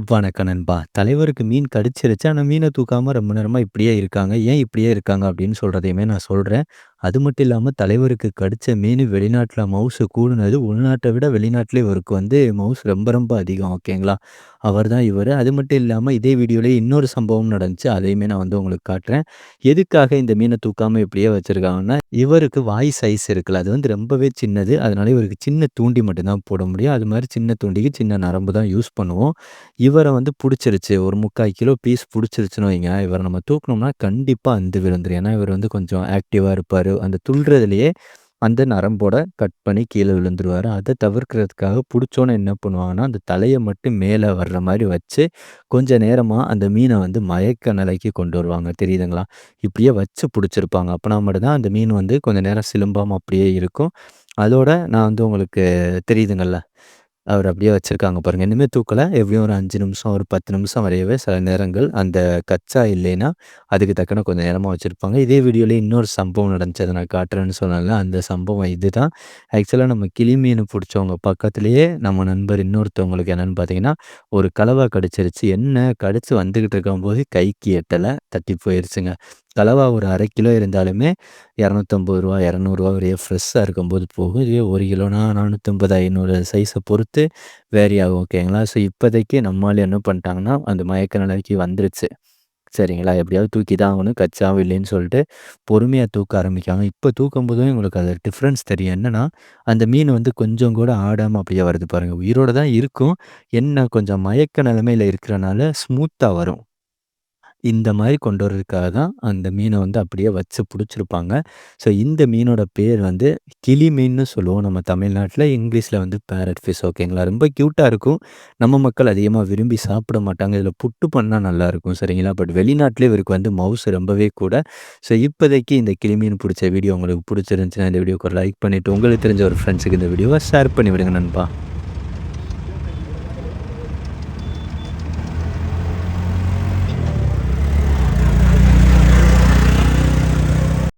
வணக்கம் நண்பா. தலைவருக்கு மீன் கடிச்சிருச்சு. ஆனா மீன தூக்காம ரொம்ப நேரமா இப்படியே இருக்காங்க. ஏன் இப்படியே இருக்காங்க அப்படின்னு சொல்றதையுமே நான் சொல்றேன். அது மட்டும் இல்லாம தலைவருக்கு கடிச்ச மீனு வெளிநாட்ல மவுசு கூடுனது உள்நாட்ட விட வெளிநாட்டில இவருக்கு மவுஸ் ரொம்ப ரொம்ப அதிகம் ஓகேங்களா? அவர் தான் இவரு. அது மட்டும் இல்லாம இதே வீடியோலயே இன்னொரு சம்பவம் நடந்துச்சு. அதையுமே நான் உங்களுக்கு காட்டுறேன். எதுக்காக இந்த மீன தூக்காம இப்படியே வச்சிருக்காங்கன்னா, இவருக்கு வாய் சைஸ் இருக்குல்ல, அது ரொம்பவே சின்னது. அதனால இவருக்கு சின்ன தூண்டி மட்டும் தான் போட முடியும். அது மாரி சின்ன தூண்டிக்கு சின்ன நரம்பு தான் யூஸ் பண்ணுவோம். இவர புடிச்சிருச்சு. ஒரு 3/4 கிலோ பீஸ் புடிச்சிருச்சுன்னு வைங்களேன், இவர நம்ம தூக்குனோம்னா கண்டிப்பா அந்து விழுந்துரும். ஏன்னா, இவர் கொஞ்சம் ஆக்டிவா இருப்பாரு. அந்த துள்றதுலயே அந்த நரம்போட கட் பண்ணி கீழ விழுந்துருவாரு. அத தவிர்க்கிறதுக்காக புடிச்சோனே என்ன பண்ணுவாங்கன்னா, அந்த தலைய மட்டும் மேல வர்ற மாரி வச்சு, கொஞ்ச நேரமா அந்த மீன மயக்க நிலைக்கு கொண்டு வருவாங்க. தெரியுதுங்களா? இப்படியே வச்சு புடிச்சிருப்பாங்க. அப்பனா மட்டும் தான் அந்த மீன் கொஞ்ச நேரம் சிலும்பாம அப்படியே இருக்கும். அதோட நான் உங்களுக்கு தெரியுதுங்கல்ல? அவரு அப்படியே வச்சிருக்காங்க பாருங்க. இன்னுமே தூக்கல. எப்படியும் ஒரு 5 நிமிஷம், ஒரு 10 நிமிஷம் வரையவே சில நேரங்கள் அந்த கச்சா இல்லைன்னா, அதுக்கு தக்கன கொஞ்சம் நேரமா வச்சிருப்பாங்க. இதே வீடியோலயே இன்னொரு சம்பவம் நடந்துச்சு. அத நான் காட்டுறேன்னு சொன்னேன்ல, அந்த சம்பவம் இதுதான். ஆக்சுவலா நம்ம கிளி மீன் புடிச்சவங்க பக்கத்திலேயே நம்ம நண்பர் இன்னொருத்தவங்களுக்கு என்னன்னு பார்த்தீங்கன்னா, ஒரு கலவா கடிச்சிருச்சு. என்ன கடிச்சு வந்துகிட்டு இருக்கும்போது கைக்கு எட்டல. தட்டி போயிருச்சுங்க. கலவா ஒரு 1/2 கிலோ இருந்தாலுமே ரூ. 250 ரூ. 200 வரைய ஃப்ரெஷ்ஷா இருக்கும்போது போகும். இதுவே 1 கிலோனா 450, 500 சைஸ பொறுத்து வேரி ஆகும் ஓகேங்களா? ஸோ இப்போதைக்கு நம்மாள் என்ன பண்ணிட்டாங்கன்னா, அந்த மயக்க நிலைக்கு வந்துருச்சு. சரிங்களா? எப்படியாவது தூக்கி தான் ஆகணும். கச்சாவும் இல்லைன்னு சொல்லிட்டு பொறுமையா தூக்க ஆரம்பிக்காங்க. இப்போ தூக்கும்போதும் உங்களுக்கு அது டிஃப்ரென்ஸ் தெரியும். என்னன்னா, அந்த மீன் கொஞ்சம் கூட ஆடாம அப்படியே வருது பாருங்க. உயிரோட தான் இருக்கும். என்ன கொஞ்சம் மயக்க நிலைமையில இருக்கிறனால ஸ்மூத்தா வரும். இந்த மாரி கொண்டு வரதுக்காக தான் அந்த மீன அப்படியே வச்சு புடிச்சிருப்பாங்க. ஸோ இந்த மீனோட பேர் கிளி மீன்னு சொல்லுவோம் நம்ம தமிழ்நாட்ல. இங்கிலீஷ்ல பேரட் ஃபிஷ் ஓகேங்களா. ரொம்ப கியூட்டா இருக்கும். நம்ம மக்கள் அதிகமா விரும்பி சாப்பிட மாட்டாங்க. இதில புட்டு பண்ணா நல்லாயிருக்கும் சரிங்களா. பட் வெளிநாட்டிலே இவருக்கு மவுஸ் ரொம்பவே கூட. ஸோ இப்போதைக்கு இந்த கிளி மீன் புடிச்ச வீடியோ உங்களுக்கு புடிச்சிருந்துச்சுன்னா, இந்த வீடியோக்கு ஒரு லைக் பண்ணிட்டு உங்களுக்கு தெரிஞ்ச ஒரு ஃப்ரெண்ட்ஸுக்கு இந்த வீடியோவ ஷேர் பண்ணி விடுங்க நண்பா.